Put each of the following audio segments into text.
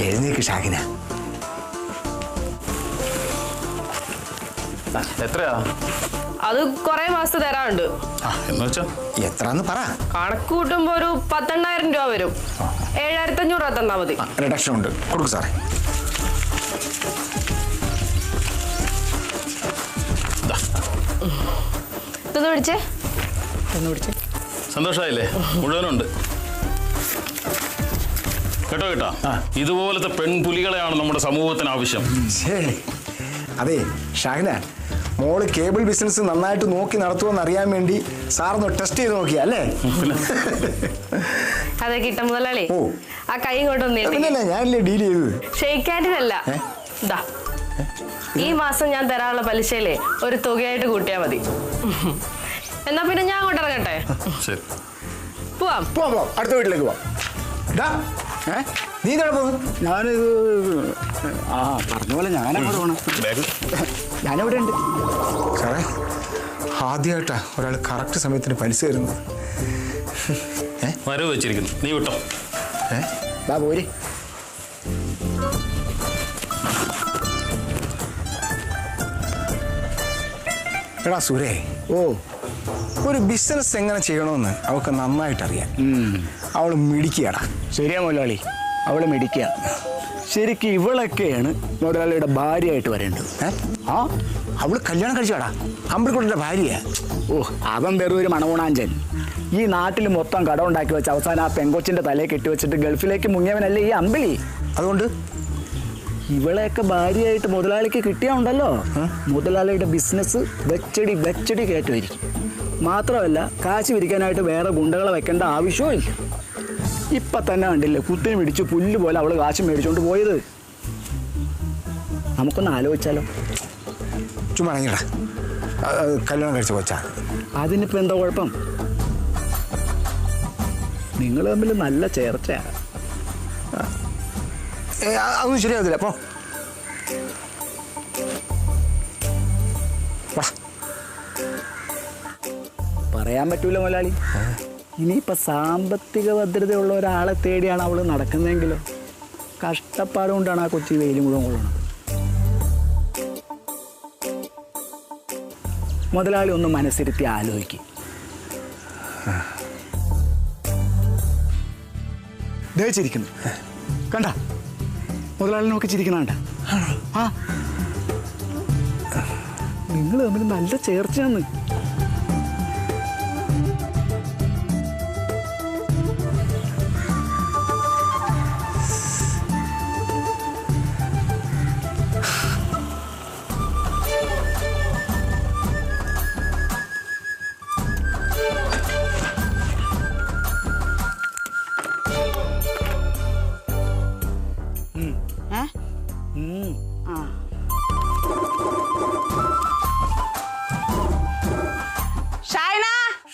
എഴുന്നേക്ക് ഷാഹിന. എത്രയാ? അത് കൊറേ മാസത്തെ തരാനുണ്ട്. എന്ന് വെച്ചാ എത്രാന്ന് പറ. കണക്ക് കൂട്ടുമ്പോ ഒരു 10,000 രൂപ വരും. 7,500 രൂപ തന്നാ മതി. റിഡക്ഷൻ ഉണ്ട്, കൊടുക്കും സാറേ. ഇതൊന്ന് പിടിച്ചേ. സന്തോഷമായില്ലേ? മുഴുവനുണ്ട് കേട്ടോ കേട്ടോ. ഇതുപോലത്തെ പെൺപുലികളെയാണ് നമ്മുടെ സമൂഹത്തിന് ആവശ്യം. ശരി. അതെ ഷാഹിന, മോള് കേബിൾ ബിസിനസ് നന്നായിട്ട് നോക്കി നടത്തുമെന്ന് അറിയാൻ വേണ്ടി സാറൊന്ന് ടെസ്റ്റ് ചെയ്ത് നോക്കിയാ അല്ലേ? അതെ കിട്ടും മുതലാളി. ഓ, ആ കൈ കൊണ്ടൊന്നില്ല, ഞാനല്ലേ ഡീൽ ചെയ്തത്. ഷെയ്ക്കാൻഡിനല്ല. ഇതാ ഈ മാസം ഞാൻ തരാനുള്ള പലിശയിലെ ഒരു തുകയായിട്ട് കൂട്ടിയാ മതി. എന്നാ പിന്നെ ഞാൻ അങ്ങോട്ട് ഇറങ്ങട്ടെ. ശരി, പോവാം. പോവാം, അടുത്ത വീട്ടിലേക്ക് പോവാം. നീ ഇതോടെ പോകുന്നു? ഞാനിത് പറഞ്ഞ പോലെ ഞാനങ്ങോട്ട് പോകണം. ഞാനിവിടെ ഉണ്ട് സാറേ. ആദ്യമായിട്ടാ ഒരാൾ കറക്റ്റ് സമയത്തിന് പലിശ തരുന്നത്. വരവ് വെച്ചിരിക്കുന്നു, നീ വിട്ടോ. പോര്. എടാ സുരേ, ഒരു ബിസിനസ് എങ്ങനെ ചെയ്യണമെന്ന് അവൾക്ക് നന്നായിട്ട് അറിയാം. അവൾ മിടിക്കുകയാടാ. ശരിയാ മുതലാളി, അവള് മിടിക്കുക. ശരിക്കും ഇവളൊക്കെയാണ് മുതലാളിയുടെ ഭാര്യയായിട്ട് വരേണ്ടത്. അവള് കല്യാണം കഴിച്ചാടാ, അമ്പിളിക്കുട്ടൻ്റെ ഭാര്യയാ. അവൻ വെറും ഒരു മണവുണാഞ്ചൻ. ഈ നാട്ടിൽ മൊത്തം കട ഉണ്ടാക്കി വെച്ച് അവസാനം ആ പെങ്കൊച്ചിന്റെ തലയെ കെട്ടിവെച്ചിട്ട് ഗൾഫിലേക്ക് മുങ്ങിയവനല്ലേ ഈ അമ്പിളി. അതുകൊണ്ട് ഇവളെയൊക്കെ ഭാര്യയായിട്ട് മുതലാളിക്ക് കിട്ടിയാണ്ടല്ലോ, മുതലാളിയുടെ ബിസിനസ് വെച്ചടി കയറ്റുമായിരിക്കും. മാത്രമല്ല കാശ് വിരിക്കാനായിട്ട് വേറെ ഗുണ്ടകളെ വെക്കേണ്ട ആവശ്യവും ഇല്ല. ഇപ്പൊ തന്നെ കണ്ടില്ലേ, കുത്തിന് പിടിച്ച് പുല്ല് പോലെ അവള് കാശ് മേടിച്ചോണ്ട് പോയത്. നമുക്കൊന്ന് ആലോചിച്ചാലോ? ചുമ്മാ കല്യാണം കഴിച്ച കൊച്ചാ. അതിനിപ്പോ എന്താ കുഴപ്പം? നിങ്ങൾ തമ്മിൽ നല്ല ചേർച്ചയാണ്. അതൊന്നും ശരിയാകത്തില്ല. അപ്പോ പറയാൻ പറ്റൂല മുതലാളി. ഇനിയിപ്പോൾ സാമ്പത്തിക ഭദ്രതയുള്ള ഒരാളെ തേടിയാണ് അവൾ നടക്കുന്നതെങ്കിലോ കഷ്ടപ്പാട് കൊണ്ടാണ് ആ കൊച്ചി വെയിൽ മുഴുവൻ കൊള്ളണം. മുതലാളി ഒന്ന് മനസ്സിരുത്തി ആലോചിക്കും. ചിരിക്കുന്നു കണ്ട, മുതലാളി നോക്കി ചിരിക്കുന്ന കണ്ട. നിങ്ങൾ തമ്മിൽ നല്ല ചേർച്ചയാണ്.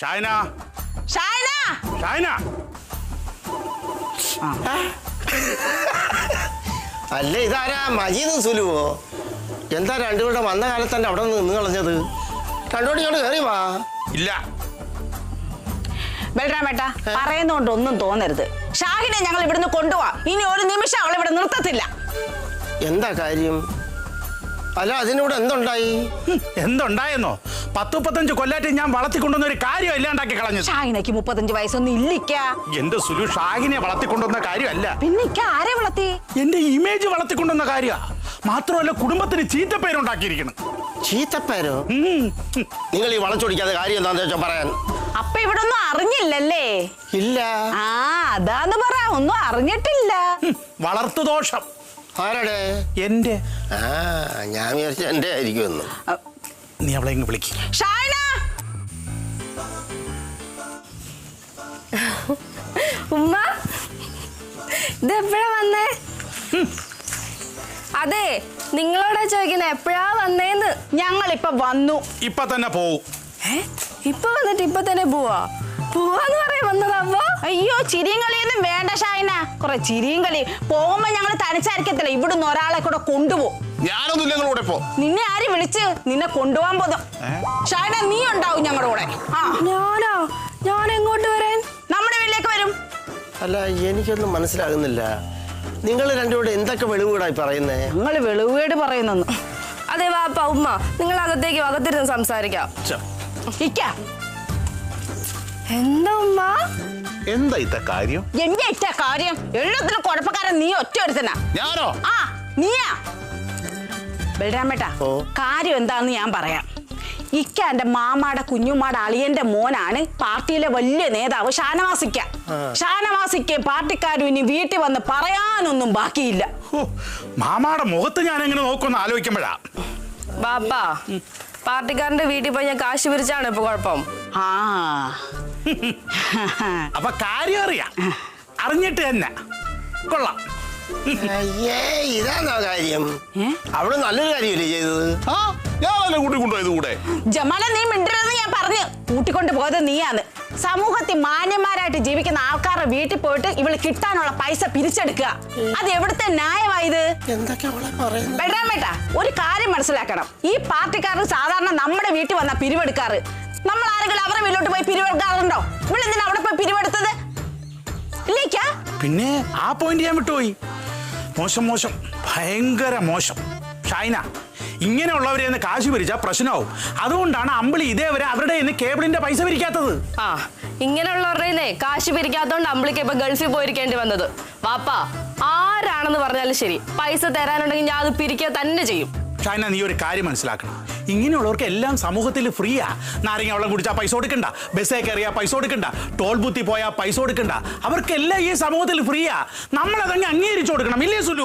ഷായന, ഷായന, ഷായന. അല്ലേ ഇതാരാ മജീദും സുലുവോ? എന്താ രണ്ടുപേരുടെ വന്ന കാലത്ത് തന്നെ അവിടെ നിന്ന് കളഞ്ഞത്? രണ്ടോട് ഇങ്ങോട്ട് കയറി വാ. ഇല്ല ബൽറാമേട്ടാ, പറയുന്നോണ്ടൊന്നും തോന്നരുത്. ഷാഹിനെ ഞങ്ങൾ ഇവിടുന്ന് കൊണ്ടുപോവാ. ഇനി ഒരു നിമിഷം അവളെ ഇവിടെ നിർത്തത്തില്ല. എന്താ കാര്യം? അല്ല, അതിനൂടെ എന്തുണ്ടായി? എന്തുണ്ടായെന്നോ? 10-35 കൊല്ലാറ്റി ഞാൻ വളർത്തിക്കൊണ്ടുവന്ന ഒരു കാര്യം ഇല്ലാണ്ടാക്കി കളഞ്ഞു. ഷാഹിനയ്ക്ക് 35 വയസ്സൊന്നും ഇല്ലിക്ക. എന്റെ സുലു ഷാഹിനെ വളർത്തിക്കൊണ്ടുവന്ന കാര്യമല്ല. പിന്നെ ആരെ വളർത്തി? എന്റെ ഇമേജ് വളർത്തിക്കൊണ്ടുവന്ന കാര്യ. മാത്രമല്ല കുടുംബത്തിന് ചീത്തപ്പേരുണ്ടാക്കിയിരിക്കണം. ചീത്തപ്പേരോ? നിങ്ങൾ ഈ വളച്ചൊടിക്കാതെ കാര്യം എന്താന്ന് വെച്ചാൽ പറയാൻ. അപ്പൊ ഇവിടെ ഒന്നും അറിഞ്ഞില്ലല്ലേ? ഇല്ല. അതാന്ന് പറ, ഒന്നും അറിഞ്ഞിട്ടില്ല. വളർത്തുദോഷം. ആരുടെ? എന്റെ. ഞാൻ വിചാരിച്ച എന്റെ ആയിരിക്കുമെന്ന്. നീ അവളെ ഇങ്ങ് വിളിക്ക. ഉമ്മ, ഇതെപ്പോഴാ വന്നേ? അതെ, നിങ്ങളോടാ ചോദിക്കുന്നത് എപ്പോഴാ വന്നേന്ന്. ഞങ്ങളിപ്പൊ വന്നു. ഇപ്പൊ തന്നെ പോവും. ഇപ്പൊ വന്നിട്ട് ഇപ്പൊ തന്നെ പോവാന്ന് പറയാൻ വന്നതാ. അയ്യോ, ചിരിയും കളിയൊന്നും വേണ്ട ഷായന. കുറെ ചിരിയും കളി. പോകുമ്പോ ഞങ്ങൾ തനിച്ചായിരിക്കത്തില്ല, ഇവിടുന്ന് ഒരാളെ കൂടെ കൊണ്ടുപോകും. ഞാനൊന്നുമില്ല നിങ്ങളുടെ കൂടെ. നിന്നെ ആര് വിളിച്ച് നിന്നെ കൊണ്ടുപോകാൻ പോതും? ഷായന, നീ ഉണ്ടാവും ഞങ്ങളുടെ കൂടെ. ഞാനോ? ഞാൻ എങ്ങോട്ട് വരാൻ? നമ്മുടെ വീട്ടിലേക്ക് വരും. അല്ല, എനിക്കൊന്നും മനസ്സിലാകുന്നില്ല. നിങ്ങൾ രണ്ടുകൂടെ എന്തൊക്കെ വെളിവുകൂടായി പറയുന്നേ? ഞങ്ങള് വെളിവേട് പറയുന്നു. അതെ വാപ്പ ഉമ്മ, നിങ്ങൾ അകത്തേക്ക് അകത്തിരുന്ന് സംസാരിക്കാം. ഇക്ക എന്താ ഉമ്മ? എന്താ ഇത്ത കാര്യം? എന്റെ ഇറ്റ കാര്യം എല്ലാത്തിനും കുഴപ്പക്കാരൻ നീ ഒറ്റ ഒരുത്തനാ. ഞാനോ? ആ നീയാ. ബലരാമേട്ടാ, ഓ. കാര്യം എന്താന്ന് ഞാൻ പറയാം. ഇക്ക എന്റെ മാമാടെ കുഞ്ഞുമാടെ അളിയന്റെ മോനാണ് പാർട്ടിയിലെ വലിയ നേതാവ് ഷാനവാസിക്ക. ഷാനവാസിക്ക് പാർട്ടിക്കാരും ഇനി വീട്ടിൽ വന്ന് പറയാനൊന്നും ബാക്കിയില്ല. മാമാടെ മുഖത്ത് ഞാൻ എങ്ങനെ നോക്കുമെന്ന് ആലോചിക്കുമ്പോഴാ. വാപ്പ, പാർട്ടിക്കാരന്റെ വീട്ടിൽ പോയി ഞാൻ കാശ് പിരിച്ചാണ് ഇപ്പൊ കുഴപ്പം. ആ അപ്പൊ കാര്യം അറിയാം. അറിഞ്ഞിട്ട് തന്നെ കൊള്ളാം. അയ്യേ, ഇതാണോ കാര്യം? അവള് നല്ലൊരു കാര്യമല്ലേ ചെയ്തത്? ഞാനല്ലേ കൂട്ടിക്കൊണ്ടുപോയത് കൂടെ. ജമാല, നീ മിണ്ടരുതെന്ന് ഞാൻ പറഞ്ഞു. കൂട്ടിക്കൊണ്ട് പോയത് നീയാന്ന്. സമൂഹത്തിൽ മാന്യന്മാരായിട്ട് ജീവിക്കുന്ന ആൾക്കാരുടെ വീട്ടിൽ പോയിട്ട് ഇവള് കിട്ടാനുള്ള പൈസ പിരിച്ചെടുക്കുക. അത് എവിടുത്തെ ന്യായമായത്? എന്തൊക്കെ അവളെ പറയുന്നത്? ബലരാമേട്ടാ, ഒരു കാര്യം മനസ്സിലാക്കണം. ഈ പാർട്ടിക്കാരൻ സാധാരണ നമ്മുടെ വീട്ടിൽ വന്നാ പിരിവെടുക്കാറ്. നമ്മൾ ആരെങ്കിലും അവരുടെ വീട്ടിലോട്ട് പോയി പിരിവെടുക്കാറുണ്ടോ? ഇവളെന്തിനാ അവിടെ പോയി പിരിവെടുത്തത്? ഇല്ലേക്കാ? പിന്നെ ആ പോയിന്റ് ഞാൻ വിട്ടുപോയി. മോശം മോശം, ഭയങ്കര മോശം. ഷൈന, ഇങ്ങനെയുള്ളവരെ കാശ് പിരിച്ചാൽ പ്രശ്നമാവും. അതുകൊണ്ടാണ് അമ്പിളി ഇതേവരെ അവരുടെ കേബിളിന്റെ പൈസ പിരിക്കാത്തത്. ആ, ഇങ്ങനെയുള്ളവരുടെ കാശ് പിരിക്കാത്തോണ്ട് അമ്പിളിക്ക് ഇപ്പൊ ഗൾഫിൽ പോയിരിക്കേണ്ടി വന്നത്. വാപ്പ, ആരാണെന്ന് പറഞ്ഞാലും ശരി, പൈസ തരാനുണ്ടെങ്കിൽ ഞാൻ അത് പിരിക്കുക തന്നെ ചെയ്യും. ഷൈന, നീ ഒരു കാര്യം മനസ്സിലാക്കണം. ഇങ്ങനെയുള്ളവർക്ക് എല്ലാം സമൂഹത്തിൽ ഫ്രീയാ. നാരങ്ങ വെള്ളം കുടിച്ചാൽ പൈസ കൊടുക്കണ്ട, ബസ്സേ കയറിയാൽ പൈസ കൊടുക്കണ്ട, ടോൾ ബൂത്തി പോയാൽ പൈസ കൊടുക്കണ്ട. അവർക്കെല്ലാം ഈ സമൂഹത്തിൽ ഫ്രീയാ. നമ്മളതങ്ങ് അംഗീകരിച്ചു കൊടുക്കണം. ഇല്ലേ സുലു?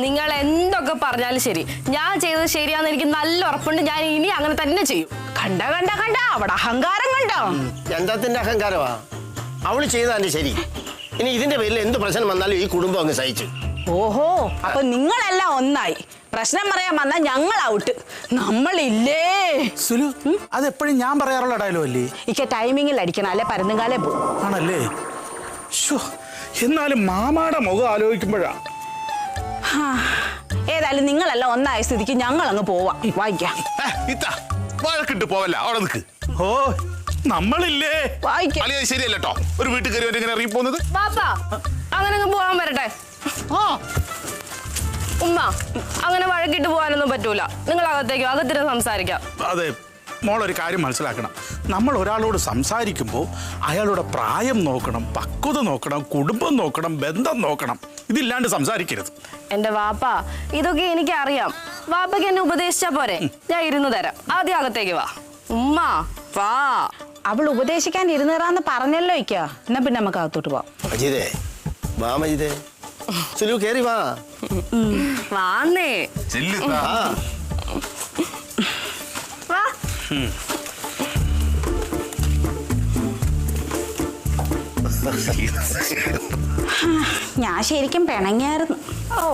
നിങ്ങൾ എന്തൊക്കെ പറഞ്ഞാലും ശരി, ഞാൻ ചെയ്തത് ശരിയാന്ന് എനിക്ക് നല്ല ഉറപ്പുണ്ട്. ഞാൻ ഇനി അങ്ങനെ തന്നെ ചെയ്യും. കണ്ട കണ്ട കണ്ട അവിടെ അഹങ്കാരം കണ്ടോ? എന്താത്തിന്റെ അഹങ്കാരമാ? അവള് ചെയ്താന്റെ ശരി. ഇനി ഇതിന്റെ പേരിൽ എന്ത് പ്രശ്നം വന്നാലും ഈ കുടുംബം അങ്ങ് സഹിച്ചു. ഓഹോ, അപ്പൊ നിങ്ങളെല്ലാം ഒന്നായി. പ്രശ്നം പറയാൻ വന്നാൽ ഞങ്ങൾ ഔട്ട്. നമ്മളില്ലേ സുലു, അതെപ്പോഴും ഞാൻ പറയാറുള്ള ഡയലോഗ് അല്ലേ? ഇക്ക ടൈമിങ്ങിൽ അടിക്കണം, അല്ലെ പരന്നുകാലേ പോകും. ആണല്ലേ? എന്നാലും മാമാടെ മുഖം ആലോചിക്കുമ്പോഴാ. ഏതായാലും നിങ്ങളെല്ലാം ഒന്നായ സ്ഥിതിക്ക് ഞങ്ങൾ അങ്ങ് പോവാം. വായിക്കാം. വഴക്കിട്ട് പോവല്ല, അവിടെ നിൽക്ക്. ഓ, നമ്മളില്ലേ? വായിക്കാം. അളിയത് ശരിയല്ല കേട്ടോ. ഒരു വീട്ടിൽ കയറി ഇങ്ങനെ ഇറങ്ങി പോകുന്നത്. വാപ്പ, അങ്ങനെ പോകാൻ വരട്ടെ. ഉമ്മ, അങ്ങനെ വഴക്കിട്ട് പോകാനൊന്നും പറ്റൂല. നിങ്ങൾ അകത്തേക്കോ, അകത്തിരുന്ന് സംസാരിക്കാം. അതെ, മോളൊരു കാര്യം മനസ്സിലാക്കണം. നമ്മൾ ഒരാളോട് സംസാരിക്കുമ്പോൾ അയാളുടെ പ്രായം നോക്കണം, പക്വത നോക്കണം, കുടുംബം നോക്കണം, ബന്ധം നോക്കണം. ഇതില്ലാണ്ട് സംസാരിക്കരുത്. എന്റെ വാപ്പ, ഇതൊക്കെ എനിക്ക് അറിയാം. വാപ്പയ്ക്ക് എന്നെ ഉപദേശിച്ചാ പോരെ? ഞാൻ ഇരുന്ന് തരാം. ആദ്യം അകത്തേക്ക് വാ. ഉമ്മ വാ. അവൾ ഉപദേശിക്കാൻ ഇരുന്നേറാന്ന് പറഞ്ഞല്ലോ ഇക്ക. എന്നാ പിന്നെ നമുക്ക് അകത്തോട്ട് പോവാം. മജീദേ, വാ മജീദേ. സുലു, കേറി വാ. വാന്നേ. വാ. വാ. ഞാൻ ശരിക്കും പിണങ്ങിയായിരുന്നു. ഓ,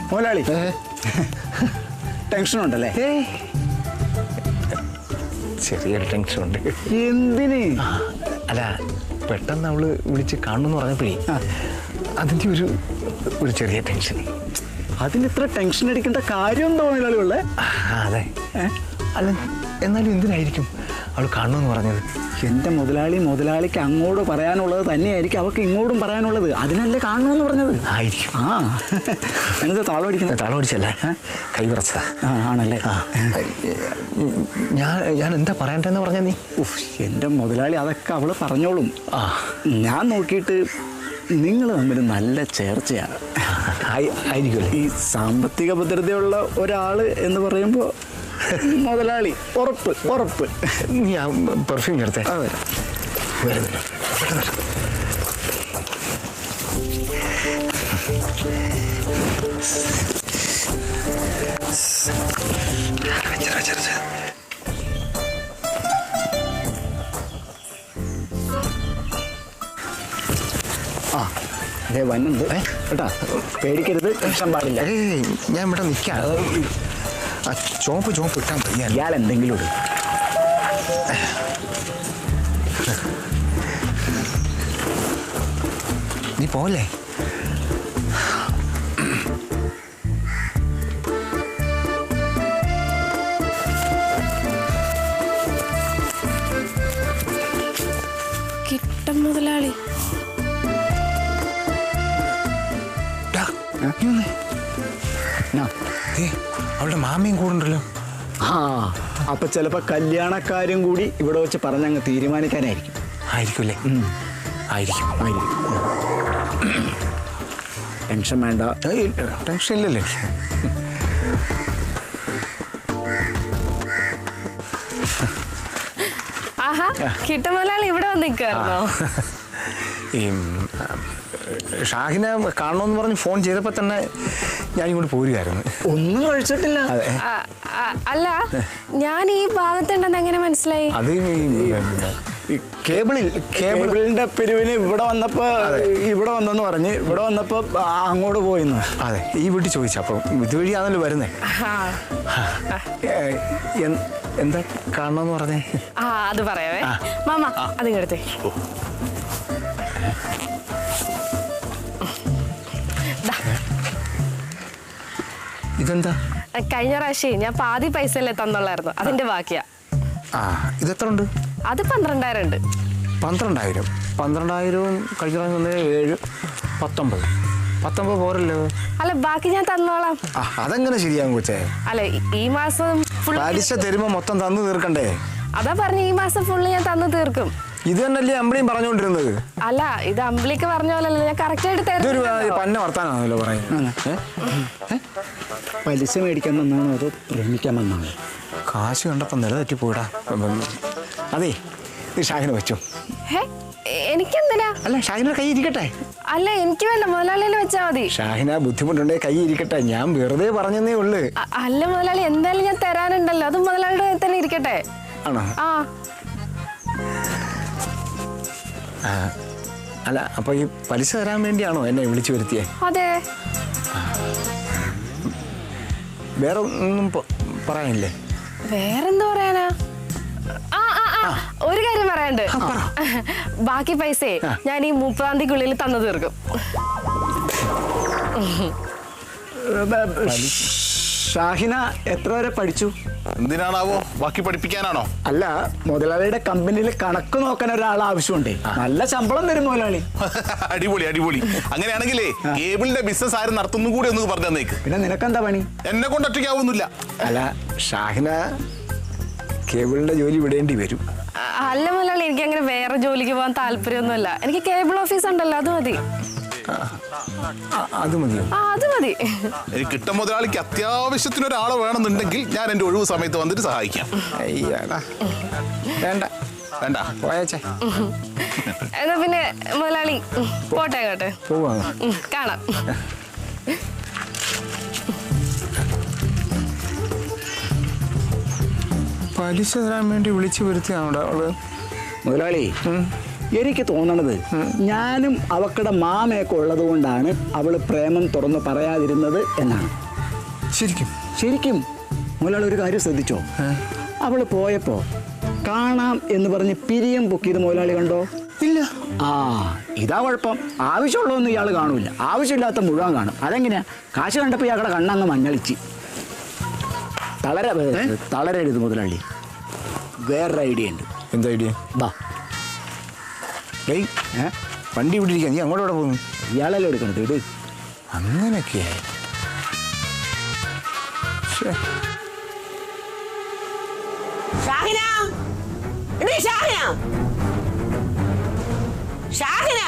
മുതലാളി, ടെൻഷൻ ഉണ്ടല്ലേ? ചെറിയൊരു ടെൻഷൻ ഉണ്ട്. എന്തിന്? അല്ല, പെട്ടെന്ന് അവള് വിളിച്ച് കാണുമെന്ന് പറഞ്ഞപ്പോഴേ അതിൻ്റെ ഒരു ചെറിയ ടെൻഷൻ. അതിന് ഇത്ര ടെൻഷൻ അടിക്കേണ്ട കാര്യം എന്താ മുതലാളി ഉള്ളേ? അതെ. അല്ല, എന്നാലും എന്തിനായിരിക്കും അവൾ കാണുമെന്ന് പറഞ്ഞത്? എൻ്റെ മുതലാളിക്ക് അങ്ങോട്ട് പറയാനുള്ളത് തന്നെയായിരിക്കും അവൾക്ക് ഇങ്ങോട്ടും പറയാനുള്ളത്. അതിനല്ലേ കാണണമെന്ന് പറഞ്ഞത്? ആയിരിക്കും. ആ, എന്നിട്ട് താളമടിക്കുന്നത്? താളമടിച്ചല്ല, കൈ വിറച്ചതാ. ആണല്ലേ? ഞാൻ എന്താ പറയണ്ടെന്ന് പറഞ്ഞ നീ? എൻ്റെ മുതലാളി അതൊക്കെ അവള് പറഞ്ഞോളും. ഞാൻ നോക്കിയിട്ട് നിങ്ങൾ തമ്മിൽ നല്ല ചേർച്ചയാണ്. ആയിരിക്കുമല്ലേ? ഈ സാമ്പത്തിക ഭദ്രതയുള്ള ഒരാള് എന്ന് പറയുമ്പോൾ മുതലാളി ഉറപ്പ് ഉറപ്പ്. നീ ആ പെർഫ്യൂം എടുത്തേ. വരുന്നില്ല. ആ, അതെ വന്നുണ്ട് കേട്ടാ. പേടിക്കരുത്, ടെൻഷൻ പാടില്ല. ഞാൻ ഇവിടെ നിൽക്കാം. ആ ചോപ്പ് ഇട്ടാൽ മതി. ഇയാൾ എന്തെങ്കിലും ഇടും. നീ പോലെ കിട്ടും മുതലാളി. അവളുടെ മാമയും കൂടുണ്ടല്ലോ. ആ അപ്പൊ ചിലപ്പോ കല്യാണക്കാരും കൂടി ഇവിടെ വെച്ച് പറഞ്ഞങ്ങ് തീരുമാനിക്കാനായിരിക്കും. ആയിരിക്കൂല്ലേ? ആയിരിക്കും. ടെൻഷൻ വേണ്ട. ടെൻഷൻ ഇല്ലല്ലേ? ആഹാ, കിട്ടും മുതലാളി ഇവിടെ വന്ന് നിൽക്കായിരുന്നോ? ഈ ഷാഹിനെ കാണണമെന്ന് പറഞ്ഞ് ഫോൺ ചെയ്തപ്പോൾ തന്നെ ഞാനിങ്ങോട്ട് പോരുമായിരുന്നു. ഒന്നും കഴിച്ചിട്ടില്ല. അതെ. അല്ല, ഞാൻ ഈ ഭാഗത്തുണ്ടെന്ന് എങ്ങനെ മനസ്സിലായി? അത് ഈ കേബിളിന്റെ പിരിവിന് ഇവിടെ വന്നെന്ന് പറഞ്ഞ് ഇവിടെ വന്നപ്പോ അങ്ങോട്ട് പോയിന്നു. അതെ, ഈ വീട്ടിൽ ചോദിച്ചു. അപ്പം ഇതുവഴിയാണല്ലോ വരുന്നേ. എന്താ കാണണമെന്ന് പറഞ്ഞേ? അത് പറയാവേ. മാമ അതിങ്ങടുത്തേ. ഇതെന്താ? കഴിഞ്ഞ പ്രാവശ്യം ഞാൻ പാതി പൈസ അല്ലേ തന്നുള്ളായിരുന്നു, അതിന്റെ ബാക്കിയാ. ഇതെത്ര ഉണ്ട്? അത് 12,000 ഉണ്ട്. 12,000? 12,000 കഴിഞ്ഞ പ്രാവശ്യം 7, 19 പോരല്ലോ. അല്ല, ബാക്കി ഞാൻ തന്നോളാം. അതെങ്ങനെ ശരിയാകും കൊച്ചേ? അല്ല, ഈ മാസം പലിശ തരുമ്പോ മൊത്തം തന്നു തീർക്കണ്ടേ? അതാ പറഞ്ഞ ഈ മാസം ഫുള്ള് ഞാൻ തന്നു തീർക്കും. ഇത് തന്നെയല്ലേ അമ്പിളിയും പറഞ്ഞുകൊണ്ടിരുന്നത്? അല്ല, ഇത് അമ്പിളിക്ക് പറഞ്ഞ പോലല്ലോ, ഞാൻ കറക്റ്റ് ആയിട്ട് ഇതൊരു തരും. പന്ന വർത്താനാണല്ലോ പറയുന്നത്. പലിശ മേടിക്കാൻ വന്നാണോ അതോ പ്രേമിക്കാൻ വന്നാണോ? കാശ് കണ്ടപ്പോ നില തെറ്റി പോയിടാ. അതെ, ഇത് ഷാഹിനെ വെച്ചു. എനിക്കെന്തിനാ? അല്ല, ഷാഹിന്റെ കൈ ഇരിക്കട്ടെ. അല്ല, എനിക്ക് വേണ്ട, മുതലാളിയിൽ വെച്ചാ മതി. ഷാഹിന ബുദ്ധിമുട്ടുണ്ടേ കൈ ഇരിക്കട്ടെ. ഞാൻ വെറുതെ പറഞ്ഞതേ ഉള്ളു. അല്ല മുതലാളി, എന്തായാലും ഞാൻ തരാനുണ്ടല്ലോ, അത് മുതലാളിയുടെ തന്നെ ഇരിക്കട്ടെ. ആണോ? അല്ല, അപ്പൊ ഈ പലിശ തരാൻ വേണ്ടിയാണോ എന്നെ വിളിച്ചു വരുത്തിയേ? അതെ. വേറെ ഒന്നും പറയാനില്ലേ? വേറെന്താ പറയാനാ? ഒരു കാര്യം പറയാണ്ട്. ബാക്കി പൈസയെ ഞാൻ ഈ 30-ാം തീയതിക്കുള്ളിൽ തന്നു തീർക്കും. ഷാഹിന എത്ര വരെ പഠിച്ചു? എന്തിനാണാവോ? ബാക്കി പഠിപ്പിക്കാനാണോ? അല്ല, മുതലാളിയുടെ കമ്പനിയിൽ കണക്ക് നോക്കാൻ ഒരാൾ ആവശ്യമുണ്ടേ. നല്ല ശമ്പളം തരും മുതലാളി. അടിപൊളി അടിപൊളി. അങ്ങനെയാണെങ്കിലേ കേബിളിന്റെ ബിസിനസ് ആരും നടത്തുന്നു കൂടി ഒന്ന് പറഞ്ഞു തന്നേക്ക്. പിന്നെ നിനക്കെന്താ പണി? എന്നെ കൊണ്ട് ഒറ്റയ്ക്കാവുന്നില്ല. അല്ല, ഷാഹിന കേബിളിന്റെ ജോലി വിടേണ്ടി വരും. അല്ല മുതലാളി, എനിക്ക് അങ്ങനെ വേറെ ജോലിക്ക് പോകാൻ താല്പര്യമൊന്നുമില്ല. എനിക്ക് കേബിൾ ഓഫീസ് ഉണ്ടല്ലോ, അത് മതി. അത് മതിയോ? അത് മതി. എനിക്ക് കിട്ടും മുതലാളിക്ക് അത്യാവശ്യത്തിന് ഒരാളെ വേണമെന്നുണ്ടെങ്കിൽ ഞാൻ എന്റെ ഒഴിവ് സമയത്ത് വന്നിട്ട് സഹായിക്കാം. അയ്യാടാ, വേണ്ട വേണ്ട, പോയച്ചേ. എന്നാ പിന്നെ മുതലാളി പോട്ടെ, കേട്ടെ. പോവാ, കാണാം. പലിശ തരാൻ വേണ്ടി വിളിച്ചു വരുത്തിയാണോ അവള്? മുതലാളി, എനിക്ക് തോന്നണത് ഞാനും അവക്കടെ മാമയൊക്കെ ഉള്ളത് കൊണ്ടാണ് അവള് പ്രേമം തുറന്ന് പറയാതിരുന്നത് എന്നാണ്. ശരിക്കും? ശരിക്കും. മുതലാളി ഒരു കാര്യം ശ്രദ്ധിച്ചോ? അവള് പോയപ്പോ കാണാം എന്ന് പറഞ്ഞ് പിരിയം പൊക്കിയത് മുതലാളി കണ്ടോ? ഇല്ല. ഇതാ കുഴപ്പം. ആവശ്യമുള്ളതൊന്നും ഇയാൾ കാണൂല, ആവശ്യമില്ലാത്ത മുഴുവൻ കാണും. അതെങ്ങനെയാ? കാശ് കണ്ടപ്പോ ഇയാളുടെ കണ്ണങ്ങ് മഞ്ഞളിച്ച്. തളരരുത് മുതലാളി. വേറൊരു ഐഡിയ ഉണ്ട്. എന്താ ഐഡിയ? ബാ. വണ്ടി ഇവിടെ ഇരിക്കാം, നീ അങ്ങോട്ട് പോകുന്നു? ഇയാളെല്ലാം എടുക്കണത് ഇത്. അങ്ങനെയൊക്കെയാ? ഷാഹിന, ഷാഹിന, ഷാഹിന,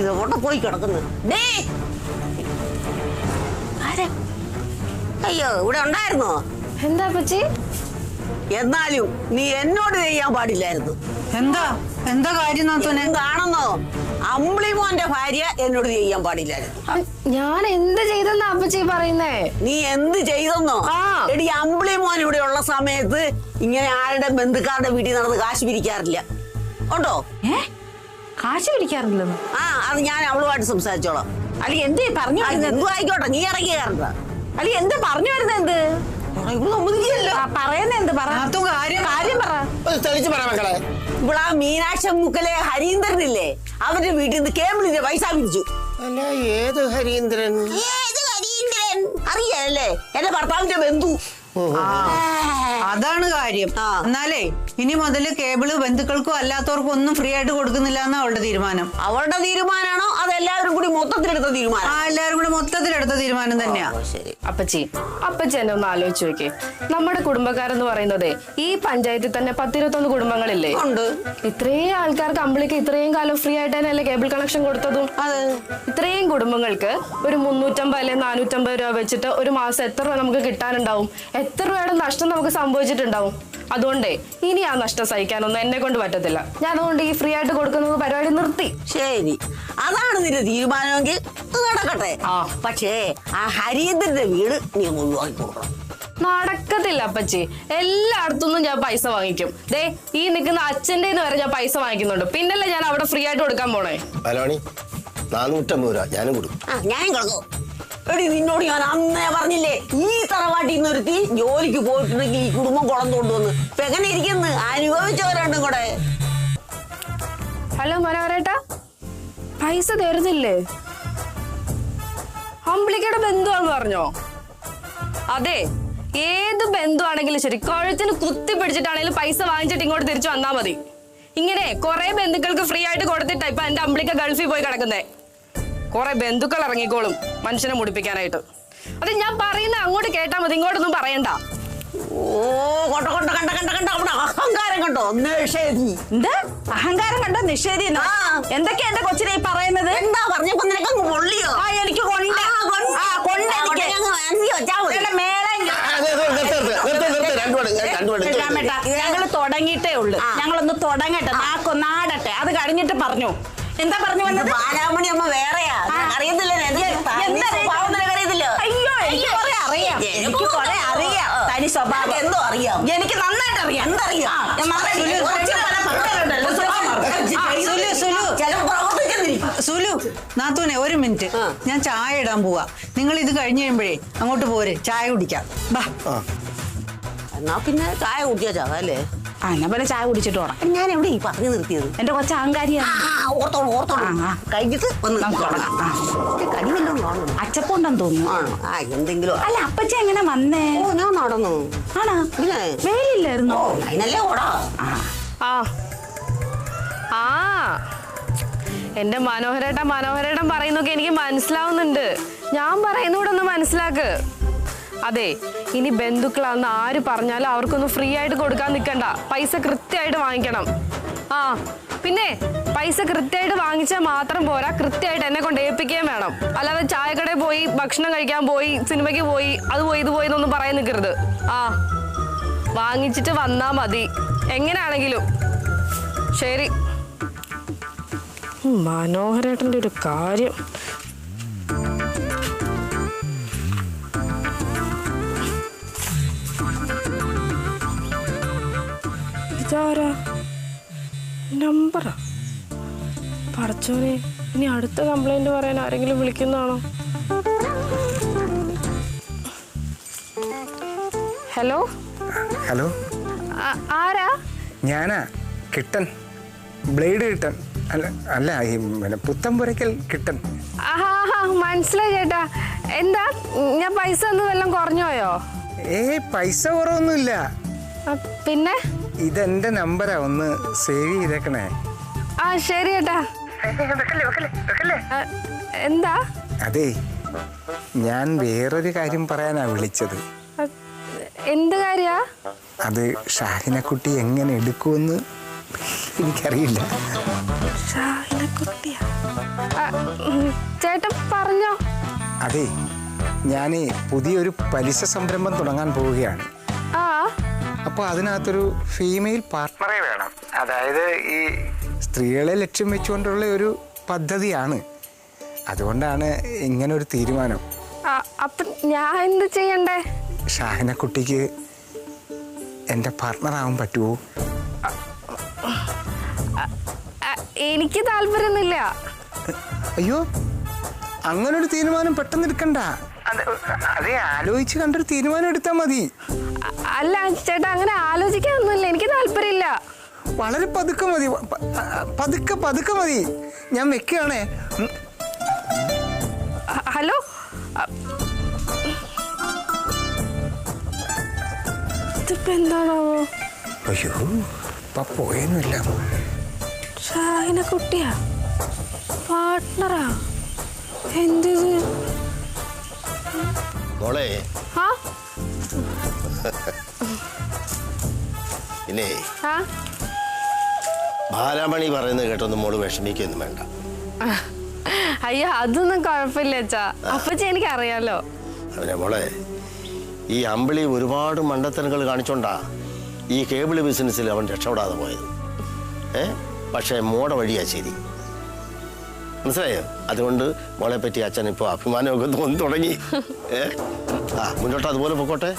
ഇതോട്ടെ പോയി കിടക്കുന്നു. അയ്യോ, ഇവിടെ ഉണ്ടായിരുന്നോ? എന്താ പച്ചി? എന്നാലും നീ എന്നോട് ചെയ്യാൻ പാടില്ലായിരുന്നു. എന്താ കാര്യം? എന്താണെന്നോ? അമ്പിളിമോന്റെ ഭാര്യ എന്നോട് ചെയ്യാൻ പാടില്ലായിരുന്നു. ഞാൻ എന്ത് ചെയ്തെന്നാ അപ്പച്ചി പറയുന്നേ? നീ എന്ത് ചെയ്തെന്നോ? എടി, അമ്പിളിമോൻ ഇവിടെ ഉള്ള സമയത്ത് ഇങ്ങനെ ആരുടെ ബന്ധുക്കാരുടെ വീട്ടിൽ നടന്ന് കാശ് പിരിക്കാറില്ല. ഉണ്ടോ? കാശ് പിരിക്കാറില്ലെന്നോ? അത് ഞാൻ അവളുമായിട്ട് സംസാരിച്ചോളാം. അല്ലെങ്കിൽ എന്തേ പറഞ്ഞു? എന്തും ആയിക്കോട്ടെ, നീ ഇറങ്ങി കയറണ്ട. അല്ലെങ്കിൽ എന്താ പറഞ്ഞു വരുന്നത്? എന്ത് പറയുന്ന എന്ത് പറ കാര്യം പറ. തെളിച്ച് പറ മക്കളെ. ഇവിടെ ആ മീനാക്ഷി മുക്കലെ ഹരീന്ദ്രനില്ലേ, അവന്റെ വീട്ടിൽ നിന്ന് കേബിളിന്റെ പൈസ പിരിച്ചു. അല്ല, ഏത് ഹരീന്ദ്രൻ? അറിയാല്ലേ, എന്റെ ഭർത്താവിന്റെ ബന്ധു. അതാണ് കാര്യം. എന്നാലേ ഇനി മുതല് കേബിള് ബന്ധുക്കൾക്കും അല്ലാത്തവർക്കും ഒന്നും ഫ്രീ ആയിട്ട് കൊടുക്കുന്നില്ല എന്നാ അവളുടെ തീരുമാനം. അവളുടെ തീരുമാനമാണോ അതെല്ലാവരും കൂടി മൊത്തത്തിലെടുത്ത തീരുമാനം? എല്ലാവരും കൂടി മൊത്തത്തിലെടുത്ത തീരുമാനം തന്നെയാ. അപ്പച്ചി എന്നെ ഒന്ന് ആലോചിച്ച് നോക്കി. നമ്മുടെ കുടുംബക്കാരെന്ന് പറയുന്നത് ഈ പഞ്ചായത്തിൽ തന്നെ 10-21 കുടുംബങ്ങളില്ലേ? ഉണ്ട്. ഇത്രയും ആൾക്കാർക്ക് അമ്പിളിക്ക് ഇത്രയും കാലം ഫ്രീ ആയിട്ട് തന്നെയല്ലേ കേബിൾ കണക്ഷൻ കൊടുത്തതും? ഇത്രയും കുടുംബങ്ങൾക്ക് ഒരു 350 അല്ലെങ്കിൽ 450 രൂപ വെച്ചിട്ട് ഒരു മാസം എത്ര രൂപ നമുക്ക് കിട്ടാനുണ്ടാവും? എത്ര രൂപയുടെ നഷ്ടം നമുക്ക് സംഭവിച്ചിട്ടുണ്ടാവും? അതുകൊണ്ടേ ഇനി ആ നഷ്ടം സഹിക്കാനൊന്നും എന്നെ കൊണ്ട് പറ്റത്തില്ല. ഞാൻ അതുകൊണ്ട് ഈ ഫ്രീ ആയിട്ട് കൊടുക്കുന്നത് പരിപാടി നിർത്തി. ശരി, അതാണ് നിന്റെ തീരുമാനമെങ്കിൽ നടക്കട്ടെ. പക്ഷേ ആ ഹരീന്ദ്രന്റെ വീട് നീ ഒഴിവാക്കി കൊടുക്കണം. നടക്കത്തില്ല അപ്പച്ചി. എല്ലായിടത്തുനിന്നും ഞാൻ പൈസ വാങ്ങിക്കും. ദേ ഈ നിൽക്കുന്ന അച്ഛൻ്റെ വരെ ഞാൻ പൈസ വാങ്ങിക്കുന്നുണ്ട്. പിന്നല്ലേ ഞാൻ അവിടെ ഫ്രീ ആയിട്ട് കൊടുക്കാൻ പോണേ? 450 രൂപ ഞാനും കൊടുക്കും. ഞാനും കൊടുക്കും. എടി, നിന്നോട് ഞാൻ അന്നേ പറഞ്ഞില്ലേ, ഈ തറവാട്ടിൽ നിന്നൊരുത്തി ജോലിക്ക് പോയിട്ടുണ്ടെങ്കിൽ ഈ കുടുംബം കുളം കൊണ്ടുവന്ന് ഇപ്പൊ എങ്ങനെ ഇരിക്കുന്നു അനുഭവിച്ചവരുണ്ടും കൂടെ. ഹലോ മനോഹരേട്ടാ, പൈസ തരുന്നില്ലേ? അമ്പിളിക്കയുടെ ബന്ധുവാന്ന് പറഞ്ഞോ? അതെ, ഏത് ബന്ധുവാണെങ്കിലും ശരി, കഴുത്തിന് കുത്തി പിടിച്ചിട്ടാണെങ്കിലും പൈസ വാങ്ങിച്ചിട്ട് ഇങ്ങോട്ട് തിരിച്ചു വന്നാ മതി. ഇങ്ങനെ കുറെ ബന്ധുക്കൾക്ക് ഫ്രീ ആയിട്ട് കൊടുത്തിട്ടാ ഇപ്പൊ എന്റെ അമ്പിളിക്ക ഗൾഫിൽ പോയി കിടക്കുന്നേ. കുറെ ബന്ധുക്കൾ ഇറങ്ങിക്കോളും മനുഷ്യനെ മുടിപ്പിക്കാനായിട്ട്. അത് ഞാൻ പറയുന്ന അങ്ങോട്ട് കേട്ടാ മതി, ഇങ്ങോട്ടൊന്നും പറയണ്ട. ഓ, അഹങ്കാരം കണ്ടോ നിഷേധി. എന്താ അഹങ്കാരം കണ്ടോ നിഷേധി? എന്തൊക്കെയാ എന്റെ കൊച്ചിനെ ഈ പറയുന്നത്? എന്താ പറഞ്ഞപ്പോ നിനക്ക് പൊള്ളിയോ? എനിക്ക് ഞങ്ങള് തുടങ്ങിയിട്ടേ ഉള്ളു. ഞങ്ങളൊന്ന് തുടങ്ങട്ടെ, നാടട്ടെ, അത് കഴിഞ്ഞിട്ട് പറഞ്ഞു. എന്താ പറഞ്ഞു വന്നത്? ബാലാമണി അമ്മ വേറെയാ, അറിയത്തില്ല. അയ്യോ, എനിക്ക് കുറെ അറിയാം. എനിക്ക് കുറെ അറിയാം തനി സ്വഭാവം. എന്തോ അറിയാം, എനിക്ക് നന്നായിട്ട് അറിയാം. എന്തറിയാം? സുലു, നാത്തൂനെ ഒരു മിനിറ്റ്, ഞാൻ ചായ ഇടാൻ പോവാ. നിങ്ങൾ ഇത് കഴിഞ്ഞ് കഴിയുമ്പോഴേ അങ്ങോട്ട് പോരെ, ചായ കുടിക്കാം. ബാ. എന്നാ പിന്നെ ചായ കുടിച്ചാ ചാവല്ലേ? എന്നാ പിന്നെ ചായ കുടിച്ചിട്ട് പോണം. ഞാൻ എവിടെ ഈ പറഞ്ഞു നിർത്തിയത്? എന്റെ കൊച്ച അഹങ്കാരിയാണ്. കഴിഞ്ഞിട്ട് അച്ചപ്പുണ്ടെന്ന് തോന്നുന്നു. എന്തെങ്കിലും അല്ല, അപ്പച്ച എങ്ങനെ വന്നേ? ഞാൻ നടന്നു. ആണോ? വേലില്ലായിരുന്നോ? അതിനല്ലേ ഓടാ. എന്റെ മനോഹരേട്ടൻ പറയുന്നൊക്കെ എനിക്ക് മനസ്സിലാവുന്നുണ്ട്. ഞാൻ പറയുന്നൂടെ ഒന്ന് മനസ്സിലാക്ക്. അതെ, ഇനി ബന്ധുക്കളാന്ന് ആര് പറഞ്ഞാലും അവർക്കൊന്നും ഫ്രീ ആയിട്ട് കൊടുക്കാൻ നിൽക്കണ്ട. പൈസ കൃത്യമായിട്ട് വാങ്ങിക്കണം. പിന്നെ പൈസ കൃത്യമായിട്ട് വാങ്ങിച്ചാൽ മാത്രം പോരാ, കൃത്യമായിട്ട് എന്നെ കൊണ്ട് ഏൽപ്പിക്കുകയും വേണം. അല്ലാതെ ചായക്കടയിൽ പോയി, ഭക്ഷണം കഴിക്കാൻ പോയി, സിനിമയ്ക്ക് പോയി, അത് പോയി ഇത് പോയി എന്നൊന്നും പറയാൻ നിൽക്കരുത്. വാങ്ങിച്ചിട്ട് വന്നാ മതി, എങ്ങനെയാണെങ്കിലും. ശരി. മനോഹരേട്ടൻ്റെ ഒരു കാര്യം. ഇതാരാ നമ്പറാ? പടച്ചോനെ, ഇനി അടുത്ത കംപ്ലൈന്റ് പറയാൻ ആരെങ്കിലും വിളിക്കുന്നതാണോ? ഹലോ ഹലോ, ആരാ? ഞാനാ കിട്ടൻ, ബ്ലേഡ് കിട്ടൻ. അല്ല ഈ പുത്തമ്പുരയ്ക്കൽ കിട്ടൻ. മനസ്സിലായി ചേട്ടാ. എന്താ, ഞാൻ പൈസ ഒന്നും വല്ലതും കുറഞ്ഞോയോ? പൈസ കുറവൊന്നുമില്ല. പിന്നെ ഇതെന്റെ നമ്പറാ, ഒന്ന് സേവ് ചെയ്തേക്കണേ. ശരി ചേട്ടാ. എന്താ? അതെ, ഞാൻ വേറൊരു കാര്യം പറയാനാ വിളിച്ചത്. എന്ത് കാര്യ? അത് ഷാഹിനക്കുട്ടി എങ്ങനെ എടുക്കുമെന്ന് എനിക്കറിയില്ല. ചേട്ടൻ പറഞ്ഞോ. അതെ, ഞാനേ പുതിയൊരു പലിശ സംരംഭം തുടങ്ങാൻ പോവുകയാണ്. അപ്പോൾ അതിനകത്തൊരു ഫീമെയിൽ പാർട്ട്ണറെ വേണം. അതായത് ഈ സ്ത്രീകളെ ലക്ഷ്യം വെച്ചുകൊണ്ടുള്ള ഒരു പദ്ധതിയാണ്. അതുകൊണ്ടാണ് ഇങ്ങനൊരു തീരുമാനം. അപ്പൊ ഞാൻ എന്ത് ചെയ്യണ്ടേ? ഷാഹിനക്കുട്ടിക്ക് എൻ്റെ പാർട്ട്ണറാവാൻ പറ്റുമോ? എനിക്ക് താല്പര്യമൊന്നുമില്ല. അയ്യോ, അങ്ങനൊരു തീരുമാനം പെട്ടെന്ന് എടുക്കണ്ട. അതെ ആലോചിച്ച് കണ്ടൊരു തീരുമാനം എടുത്താൽ മതി. അല്ല ചേട്ടാ, അങ്ങനെ ആലോചിക്കാനൊന്നുമില്ല, എനിക്ക് താല്പര്യമില്ല. വളരെ പതുക്കെ മതി, പതുക്കെ മതി. ഞാൻ വെക്കുകയാണേ. ഹലോ, ഇതിപ്പോ എന്താണോ? അയ്യോ, പോയെന്നില്ല. ഷാഹിന കുട്ടിയാ, പാർട്ട്ണറാ? എന്തിത്? മോളെ ആ പിന്നെ ആ ഭാരാമണി പറയുന്നത് കേട്ടൊന്നും മോള് വിഷമിക്കൊന്നും വേണ്ട. അയ്യോ, അതൊന്നും കുഴപ്പമില്ല അച്ഛാ, അപ്പച്ചി എനിക്ക് അറിയാലോ. അവനെ മോളെ, ഈ അമ്പിളി ഒരുപാട് മണ്ടത്തരങ്ങൾ കാണിച്ചോണ്ടാ ഈ കേബിൾ ബിസിനസ്സിൽ അവൻ രക്ഷപ്പെടാതെ പോയത്. പക്ഷേ മോടെ വഴിയാ ശരി, മനസ്സിലായോ? അതുകൊണ്ട് മോളെ പറ്റി അച്ഛൻ ഇപ്പോൾ അഭിമാനമൊക്കെ തോന്നി തുടങ്ങി. മുന്നോട്ട് അതുപോലെ പൊക്കോട്ടെ.